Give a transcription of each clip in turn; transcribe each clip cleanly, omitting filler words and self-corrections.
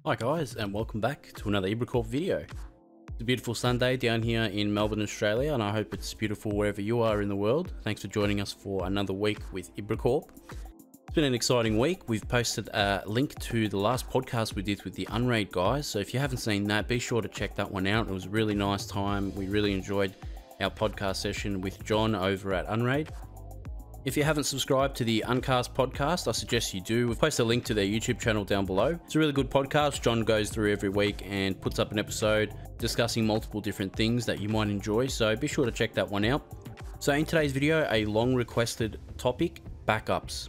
Hi guys, and welcome back to another IBRACORP video. It's a beautiful Sunday down here in Melbourne, Australia, and I hope it's beautiful wherever you are in the world. Thanks for joining us for another week with IBRACORP. It's been an exciting week. We've posted a link to the last podcast we did with the Unraid guys, so if you haven't seen that, be sure to check that one out. It was a really nice time. We really enjoyed our podcast session with John over at Unraid. If you haven't subscribed to the Uncast podcast, I suggest you do. We've posted a link to their YouTube channel down below. It's a really good podcast. John goes through every week and puts up an episode discussing multiple different things that you might enjoy, so be sure to check that one out. So in today's video, a long requested topic, backups.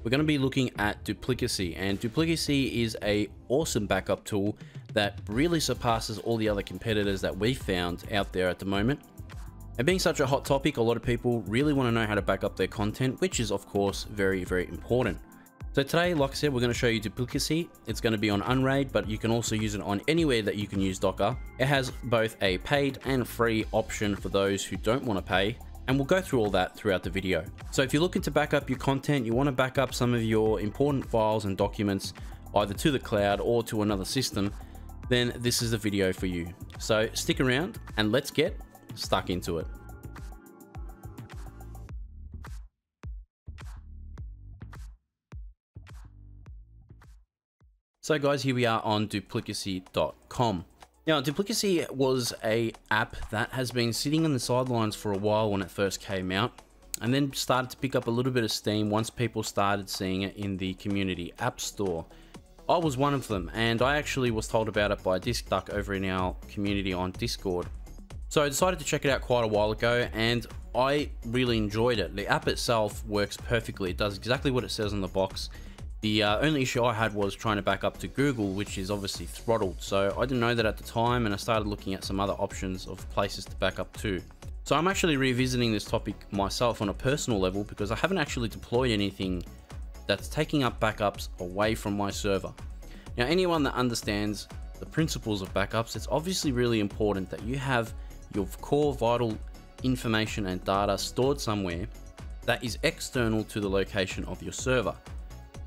We're going to be looking at Duplicacy, and Duplicacy is an awesome backup tool that really surpasses all the other competitors that we've found out there at the moment. And being such a hot topic, a lot of people really want to know how to back up their content, which is of course very, very important. So today, like I said, we're going to show you Duplicacy. It's going to be on Unraid, but you can also use it on anywhere that you can use Docker. It has both a paid and free option for those who don't want to pay, and we'll go through all that throughout the video. So if you're looking to back up your content, you want to back up some of your important files and documents either to the cloud or to another system, then this is the video for you. So stick around and let's get stuck into it. So guys, here we are on duplicacy.com. Now, Duplicacy was an app that has been sitting on the sidelines for a while when it first came out, and then started to pick up a little bit of steam once people started seeing it in the community app store. I was one of them, and I actually was told about it by DiskDuck over in our community on Discord. So I decided to check it out quite a while ago, and I really enjoyed it. The app itself works perfectly. It does exactly what it says on the box. The only issue I had was trying to back up to Google, which is obviously throttled. So I didn't know that at the time, and I started looking at some other options of places to back up to. So I'm actually revisiting this topic myself on a personal level because I haven't actually deployed anything that's taking up backups away from my server. Now, anyone that understands the principles of backups, it's obviously really important that you have your core vital information and data stored somewhere that is external to the location of your server.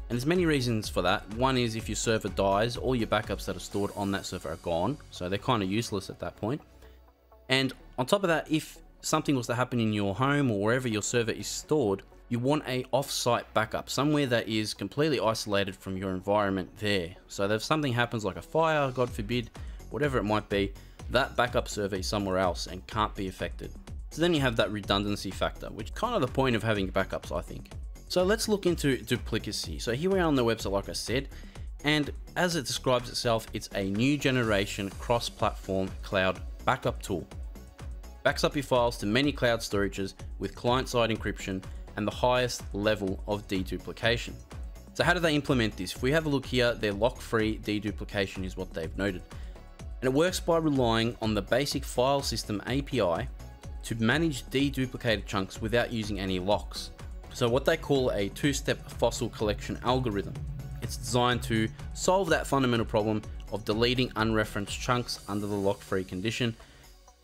And there's many reasons for that. One is if your server dies, all your backups that are stored on that server are gone, so they're kind of useless at that point. And on top of that, if something was to happen in your home or wherever your server is stored, you want a off-site backup, somewhere that is completely isolated from your environment there. So if something happens like a fire, God forbid, whatever it might be, that backup server is somewhere else and can't be affected. So then you have that redundancy factor, which is kind of the point of having backups, I think. So let's look into Duplicacy. So here we are on the website, like I said, and as it describes itself, it's a new generation cross-platform cloud backup tool. Backs up your files to many cloud storages with client-side encryption and the highest level of deduplication. So how do they implement this? If we have a look here, their lock-free deduplication is what they've noted. And it works by relying on the basic file system API to manage deduplicated chunks without using any locks. So what they call a two-step fossil collection algorithm. It's designed to solve that fundamental problem of deleting unreferenced chunks under the lock-free condition,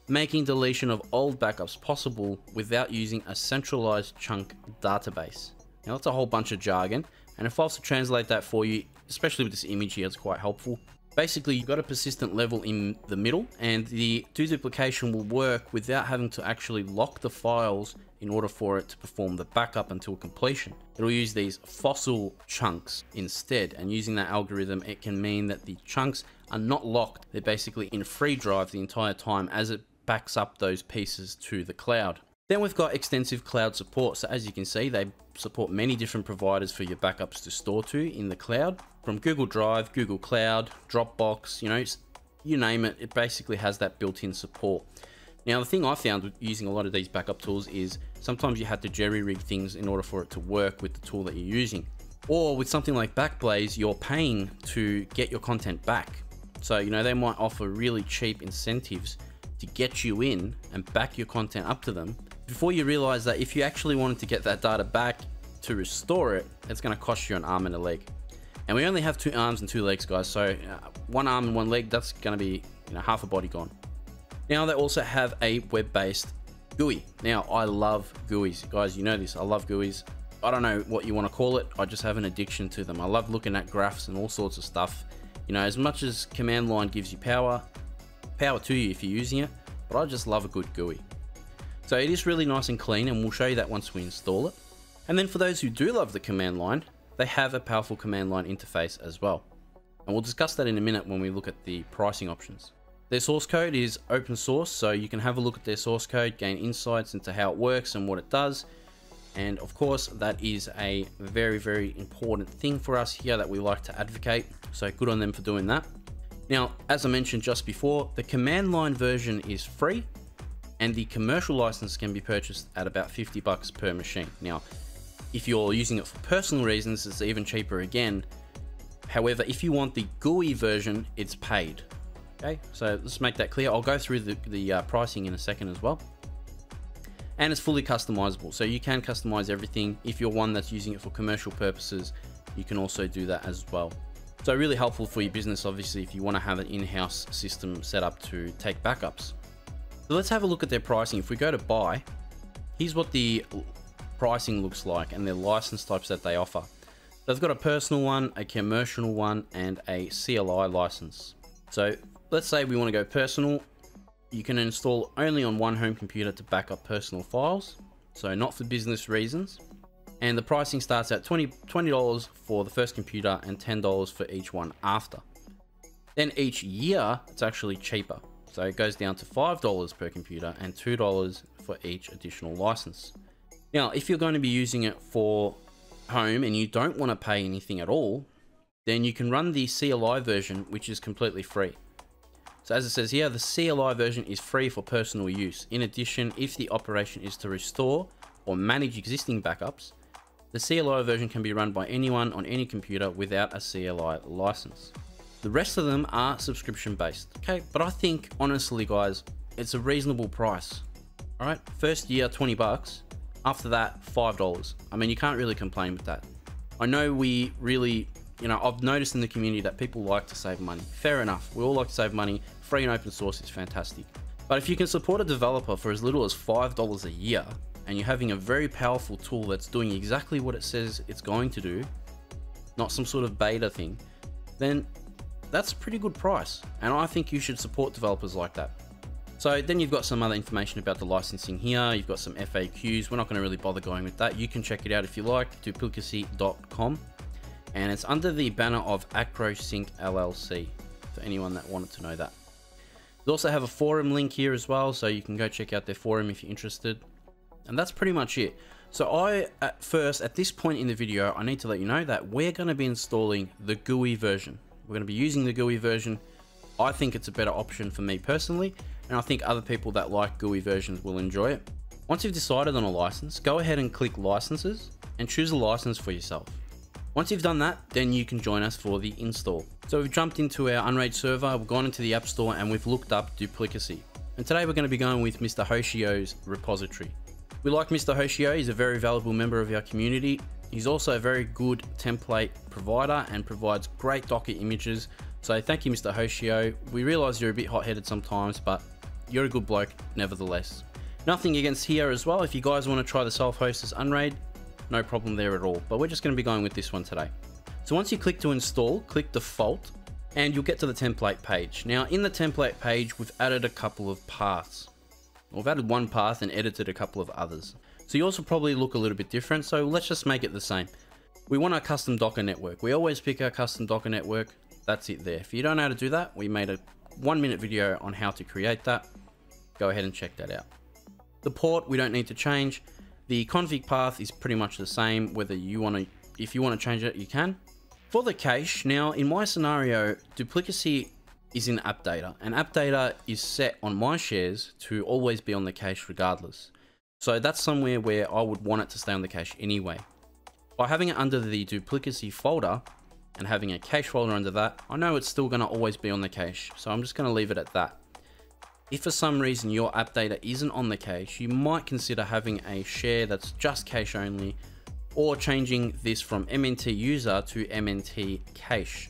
making deletion of old backups possible without using a centralized chunk database. Now that's a whole bunch of jargon, and if I was to translate that for you, especially with this image here, it's quite helpful. Basically, you've got a persistent level in the middle, and the deduplication will work without having to actually lock the files in order for it to perform the backup until completion. It'll use these fossil chunks instead, and using that algorithm, it can mean that the chunks are not locked. They're basically in free drive the entire time as it backs up those pieces to the cloud. Then we've got extensive cloud support. So as you can see, they support many different providers for your backups to store to in the cloud. From Google Drive, Google Cloud, Dropbox, you name it, it basically has that built-in support. Now, the thing I found with using a lot of these backup tools is sometimes you have to jerry-rig things in order for it to work with the tool that you're using. Or with something like Backblaze, you're paying to get your content back. So, they might offer really cheap incentives to get you in and back your content up to them before you realize that if you actually wanted to get that data back to restore it, it's going to cost you an arm and a leg. And we only have 2 arms and 2 legs, guys. So 1 arm and 1 leg, that's going to be half a body gone. Now they also have a web-based GUI. Now I love GUIs, guys. You know this. I love GUIs. I don't know what you want to call it. I just have an addiction to them. I love looking at graphs and all sorts of stuff You know, as much as command line gives you power to you if you're using it, but I just love a good GUI. So it is really nice and clean, and we'll show you that once we install it. And then for those who do love the command line, they have a powerful command line interface as well. And we'll discuss that in a minute when we look at the pricing options. Their source code is open source, so you can have a look at their source code, gain insights into how it works and what it does. And of course, that is a very, very important thing for us here that we like to advocate. So good on them for doing that. Now, as I mentioned just before, the command line version is free, and the commercial license can be purchased at about $50 per machine. Now, if you're using it for personal reasons, it's even cheaper again. However, if you want the GUI version, it's paid. Okay, so let's make that clear. I'll go through the pricing in a second as well. And it's fully customizable, so you can customize everything. If you're one that's using it for commercial purposes, you can also do that as well. So really helpful for your business, obviously, if you want to have an in-house system set up to take backups. So let's have a look at their pricing. If we go to buy, here's what the pricing looks like and their license types that they offer. They've got a personal one, a commercial one, and a CLI license. So let's say we want to go personal. You can install only on one home computer to back up personal files, so not for business reasons. And the pricing starts at $20 for the first computer and $10 for each one after. Then each year, it's actually cheaper. So it goes down to $5 per computer and $2 for each additional license. Now, if you're going to be using it for home and you don't want to pay anything at all, then you can run the CLI version, which is completely free. So as it says here, the CLI version is free for personal use. In addition, if the operation is to restore or manage existing backups, the CLI version can be run by anyone on any computer without a CLI license. The rest of them are subscription based. Okay, but I think honestly, guys, it's a reasonable price. All right, first year, $20. After that, $5. I mean, you can't really complain with that. I know we really, I've noticed in the community that people like to save money. Fair enough. We all like to save money. Free and open source is fantastic. But if you can support a developer for as little as $5 a year, and you're having a very powerful tool that's doing exactly what it says it's going to do, not some sort of beta thing, then that's a pretty good price. And I think you should support developers like that. So then you've got some other information about the licensing here. You've got some FAQs. We're not going to really bother going with that. You can check it out if you like, duplicacy.com. And it's under the banner of AcroSync LLC, for anyone that wanted to know that. They also have a forum link here as well, so you can go check out their forum if you're interested. And that's pretty much it. So at this point in the video, I need to let you know that we're going to be installing the GUI version. We're going to be using the GUI version. I think it's a better option for me personally, and I think other people that like GUI versions will enjoy it. Once you've decided on a license, go ahead and click licenses and choose a license for yourself. Once you've done that, then you can join us for the install. So we've jumped into our Unraid server, we've gone into the App Store, and we've looked up Duplicacy. And today we're going to be going with Mr. Hoshio's repository. We like Mr. Hoshio. He's a very valuable member of our community. He's also a very good template provider and provides great Docker images. So thank you, Mr. Hoshio. We realize you're a bit hot-headed sometimes, but you're a good bloke nevertheless. Nothing against here as well. If you guys want to try the self-host as Unraid, no problem there at all. But we're just going to be going with this one today. So once you click to install, click default, and you'll get to the template page. Now in the template page, we've added a couple of paths. We've added one path and edited a couple of others. So yours will probably look a little bit different, so let's just make it the same. We want our custom Docker network. We always pick our custom Docker network. That's it there. If you don't know how to do that, we made a 1-minute video on how to create that. Go ahead and check that out. The port, we don't need to change. The config path is pretty much the same, whether you want to, if you want to change it, you can. For the cache, now in my scenario, Duplicacy is in app data, and app data is set on my shares to always be on the cache regardless. So that's somewhere where I would want it to stay on the cache anyway. By having it under the Duplicacy folder and having a cache folder under that, I know it's still going to always be on the cache, so I'm just going to leave it at that. If for some reason your app data isn't on the cache, you might consider having a share that's just cache only, or changing this from MNT user to MNT cache.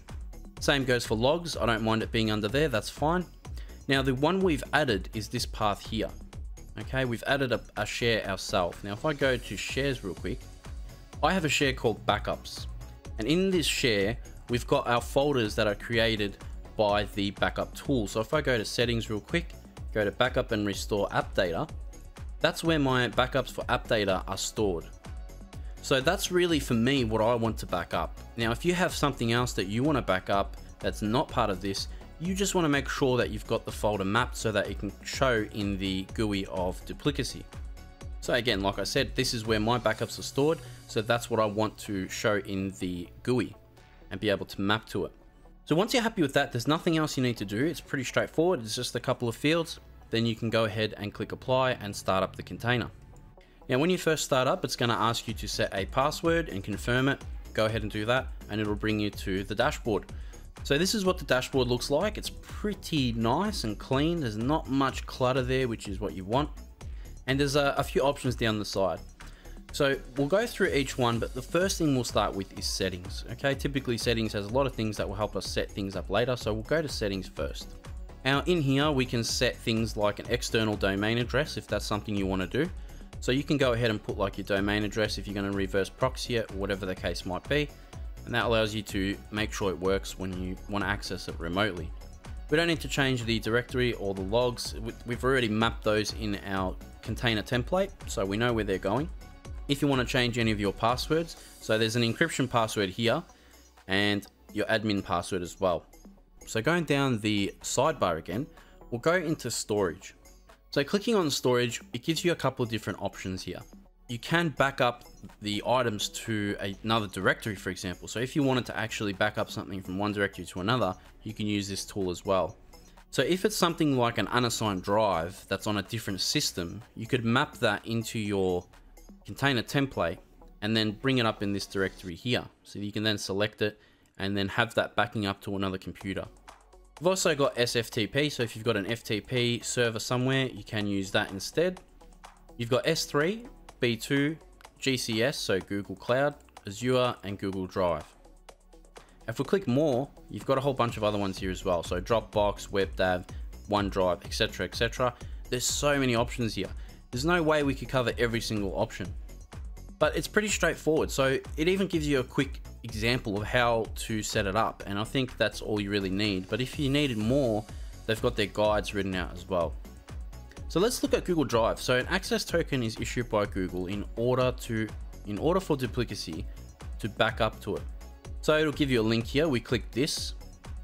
Same goes for logs. I don't mind it being under there, that's fine. Now the one we've added is this path here. Okay, we've added a share ourselves. Now if I go to shares real quick, I have a share called backups. And in this share, we've got our folders that are created by the backup tool. So if I go to settings real quick, go to backup and restore app data, that's where my backups for app data are stored. So that's really for me what I want to back up. Now, if you have something else that you want to back up that's not part of this, you just want to make sure that you've got the folder mapped so that it can show in the GUI of Duplicacy. So again, like I said, this is where my backups are stored. So that's what I want to show in the GUI and be able to map to it. So once you're happy with that, there's nothing else you need to do. It's pretty straightforward. It's just a couple of fields. Then you can go ahead and click apply and start up the container. Now, when you first start up, it's going to ask you to set a password and confirm it. Go ahead and do that, and it'll bring you to the dashboard. So this is what the dashboard looks like. It's pretty nice and clean. There's not much clutter there, which is what you want. And there's a few options down the side. So we'll go through each one, but the first thing we'll start with is settings. Okay, typically settings has a lot of things that will help us set things up later. So we'll go to settings first. Now in here, we can set things like an external domain address if that's something you want to do. So you can go ahead and put like your domain address if you're going to reverse proxy it or whatever the case might be. And that allows you to make sure it works when you want to access it remotely. We don't need to change the directory or the logs. We've already mapped those in our container template, so we know where they're going. If you want to change any of your passwords, so there's an encryption password here and your admin password as well. So going down the sidebar again, we'll go into storage. So clicking on storage, it gives you a couple of different options here. You can back up the items to another directory, for example. So if you wanted to actually back up something from one directory to another, you can use this tool as well. So if it's something like an unassigned drive that's on a different system, you could map that into your container template and then bring it up in this directory here. So you can then select it and then have that backing up to another computer. We've also got SFTP, so if you've got an FTP server somewhere, you can use that instead. You've got S3, B2, GCS, so Google Cloud, Azure, and Google Drive. If we click more, you've got a whole bunch of other ones here as well. So Dropbox, WebDAV, OneDrive, etc, etc. There's so many options here. There's no way we could cover every single option, but it's pretty straightforward. So it even gives you a quick example of how to set it up, and I think that's all you really need. But if you needed more, they've got their guides written out as well. So let's look at Google Drive. So an access token is issued by Google in order for Duplicacy to back up to it. So it'll give you a link here. We click this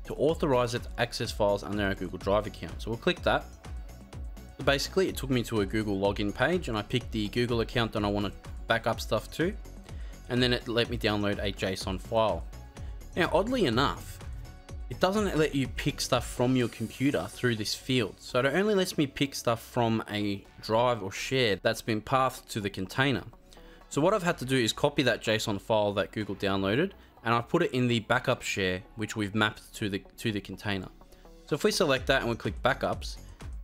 to authorize it to access files under our Google Drive account. So we'll click that. So basically it took me to a Google login page and I picked the Google account that I want to back up stuff to. And then it let me download a JSON file. Now, oddly enough, it doesn't let you pick stuff from your computer through this field. So it only lets me pick stuff from a drive or share that's been pathed to the container. So what I've had to do is copy that JSON file that Google downloaded, and I put it in the backup share, which we've mapped to the container. So if we select that and we click backups,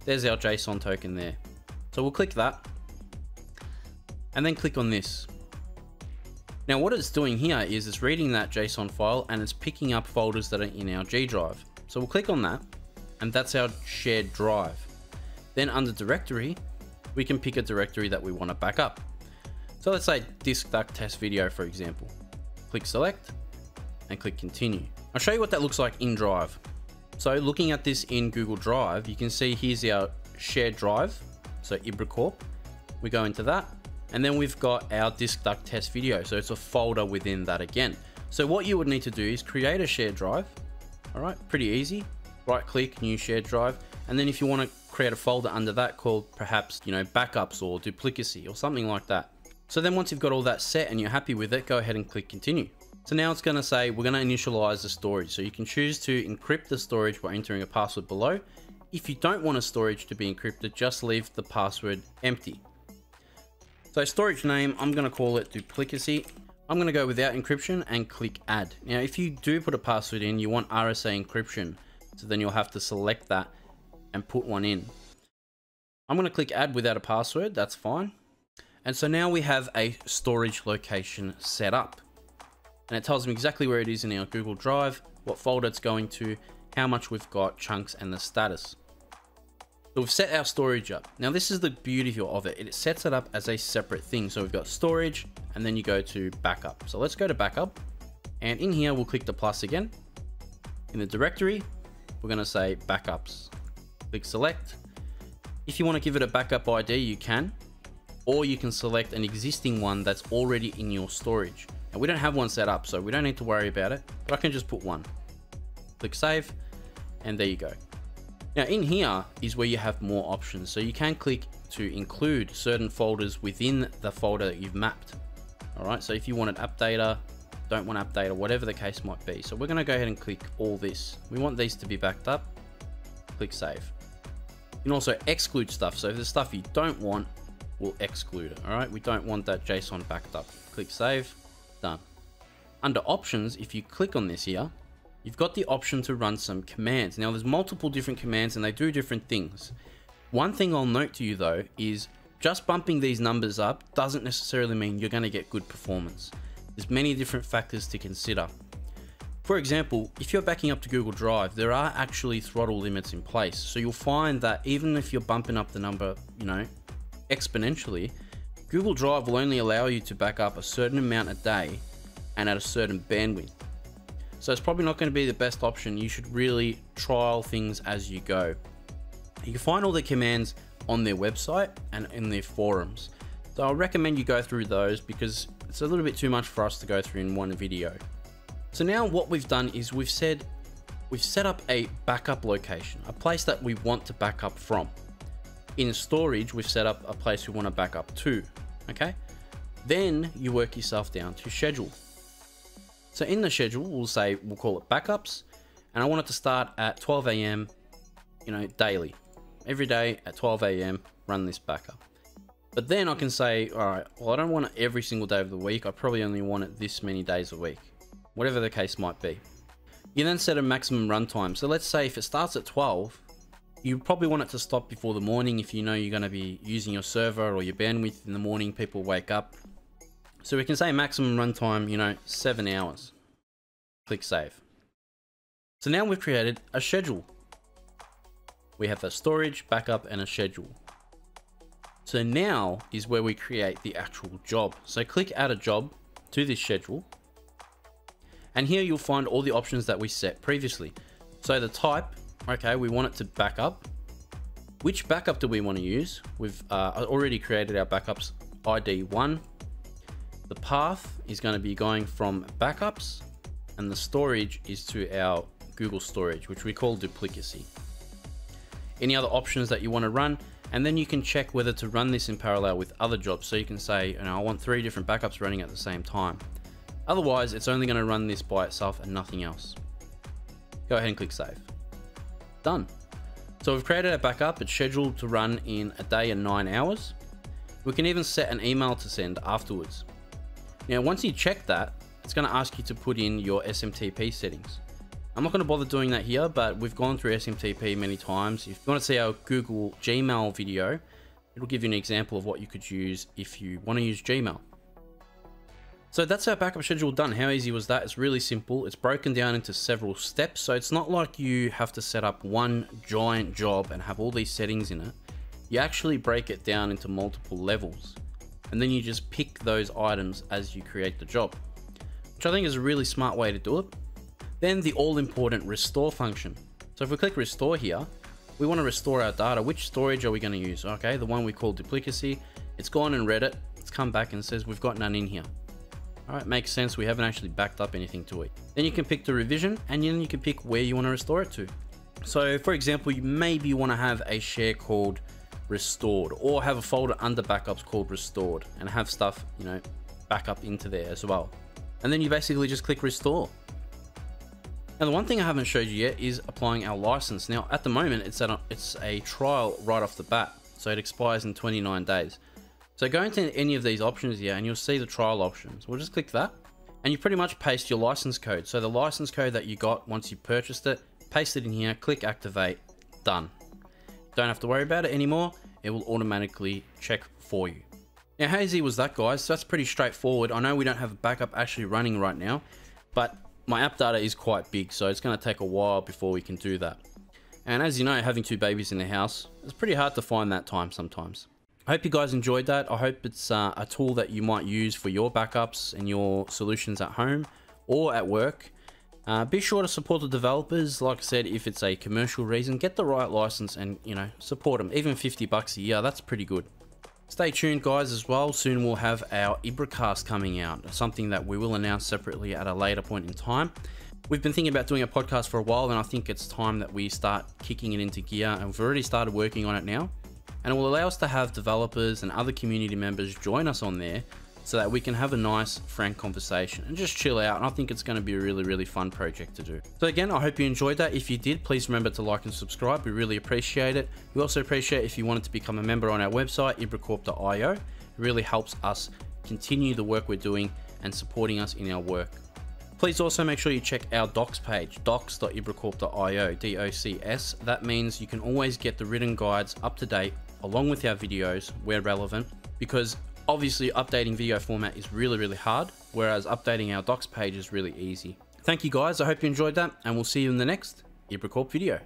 there's our JSON token there. So we'll click that and then click on this. Now what it's doing here is it's reading that JSON file and it's picking up folders that are in our G drive. So we'll click on that and that's our shared drive. Then under directory, we can pick a directory that we want to back up. So let's say disk duck test video, for example. Click select and click continue. I'll show you what that looks like in Drive. So looking at this in Google Drive, you can see here's our shared drive. So IBRACORP, we go into that. And then we've got our disk duck test video. So it's a folder within that again. So what you would need to do is create a shared drive. All right, pretty easy. Right click, new shared drive. And then if you want to create a folder under that called perhaps, backups or duplicacy or something like that. So then once you've got all that set and you're happy with it, go ahead and click continue. So now it's going to say we're going to initialize the storage. So you can choose to encrypt the storage by entering a password below. If you don't want a storage to be encrypted, just leave the password empty. So storage name, I'm going to call it Duplicacy. I'm going to go without encryption and click add. Now, if you do put a password in, you want RSA encryption. So then you'll have to select that and put one in. I'm going to click add without a password. That's fine. And so now we have a storage location set up. And it tells me exactly where it is in our Google Drive, what folder it's going to, how much we've got, chunks, and the status. So we've set our storage up. Now this is the beauty of it. It sets it up as a separate thing. So we've got storage and then you go to backup. So let's go to backup. And in here, we'll click the plus again. In the directory, we're going to say backups. Click select. If you want to give it a backup ID, you can, or you can select an existing one that's already in your storage. And we don't have one set up, so we don't need to worry about it, but I can just put one. Click save, and there you go. Now in here is where you have more options. So you can click to include certain folders within the folder that you've mapped. All right, so if you want an app data, don't want app data, whatever the case might be. So we're gonna go ahead and click all this. We want these to be backed up, click save. You can also exclude stuff. So if there's stuff you don't want, we'll exclude it. All right, we don't want that JSON backed up. Click save, done. Under options, if you click on this here, you've got the option to run some commands. Now there's multiple different commands and they do different things. One thing I'll note to you though is just bumping these numbers up doesn't necessarily mean you're going to get good performance. There's many different factors to consider. For example, if you're backing up to Google Drive, there are actually throttle limits in place. So you'll find that even if you're bumping up the number, exponentially, Google Drive will only allow you to back up a certain amount a day and at a certain bandwidth. So it's probably not going to be the best option. You should really trial things as you go. You can find all the commands on their website and in their forums. So I recommend you go through those because it's a little bit too much for us to go through in one video. So now what we've done is we've set up a backup location, a place that we want to back up from. In storage, we've set up a place we want to back up to, okay? Then you work yourself down to schedule. So in the schedule, we'll call it backups, and I want it to start at 12 AM, daily. Every day at 12 AM, run this backup. But then I can say, all right, well, I don't want it every single day of the week. I probably only want it this many days a week, whatever the case might be. You then set a maximum runtime. So let's say if it starts at 12, you probably want it to stop before the morning if you know you're going to be using your server or your bandwidth in the morning, people wake up. So we can say maximum runtime, 7 hours. Click save. So now we've created a schedule. We have a storage, backup, and a schedule. So now is where we create the actual job. So click add a job to this schedule. And here you'll find all the options that we set previously. So the type, okay, we want it to back up. Which backup do we want to use? We've already created our backups ID 1. The path is going to be going from backups, and the storage is to our Google storage, which we call Duplicacy. Any other options that you want to run, and then you can check whether to run this in parallel with other jobs. So you can say, I want 3 different backups running at the same time. Otherwise, it's only going to run this by itself and nothing else. Go ahead and click save. Done. So we've created a backup. It's scheduled to run in a day and 9 hours. We can even set an email to send afterwards. Now, once you check that, it's going to ask you to put in your SMTP settings. I'm not going to bother doing that here, but we've gone through SMTP many times. If you want to see our Google Gmail video, it'll give you an example of what you could use if you want to use Gmail. So that's our backup schedule done. How easy was that? It's really simple. It's broken down into several steps. So it's not like you have to set up one giant job and have all these settings in it. You actually break it down into multiple levels. And then you just pick those items as you create the job, which I think is a really smart way to do it. Then the all-important restore function. So if we click restore here, we want to restore our data. Which storage are we going to use? Okay, the one we call Duplicacy. It's gone and read it. It's come back and says we've got none in here. All right, makes sense. We haven't actually backed up anything to it. Then you can pick the revision, and then you can pick where you want to restore it to. So for example, you maybe want to have a share called restored, or have a folder under backups called restored, and have stuff, back up into there as well. And then you basically just click restore. Now, the one thing I haven't showed you yet is applying our license. Now, at the moment, it's a trial right off the bat, so it expires in 29 days. So go into any of these options here, and you'll see the trial options. We'll just click that, and you pretty much paste your license code. So the license code that you got once you purchased it, paste it in here, click activate, done. Don't have to worry about it anymore. It will automatically check for you. Now, how easy was that, guys? So that's pretty straightforward. I know we don't have a backup actually running right now, but my app data is quite big, so it's going to take a while before we can do that. And as you know, having 2 babies in the house, it's pretty hard to find that time sometimes. I hope you guys enjoyed that. I hope it's a tool that you might use for your backups and your solutions at home, or at work. Be sure to support the developers. Like I said, if it's a commercial reason, get the right license and, you know, support them. Even $50 a year, that's pretty good. Stay tuned, guys, as well. Soon we'll have our IBRACast coming out, something that we will announce separately at a later point in time. We've been thinking about doing a podcast for a while, and I think it's time that we start kicking it into gear, and we've already started working on it now. And it will allow us to have developers and other community members join us on there so that we can have a nice, frank conversation and just chill out. And I think it's going to be a really, really fun project to do. So again, I hope you enjoyed that. If you did, please remember to like and subscribe. We really appreciate it. We also appreciate if you wanted to become a member on our website, IBRACORP.io. It really helps us continue the work we're doing and supporting us in our work. Please also make sure you check our docs page, docs.ibracorp.io, DOCS. That means you can always get the written guides up to date along with our videos where relevant, because obviously updating video format is really, really hard, whereas updating our docs page is really easy. Thank you, guys. I hope you enjoyed that, and we'll see you in the next IBRACORP video.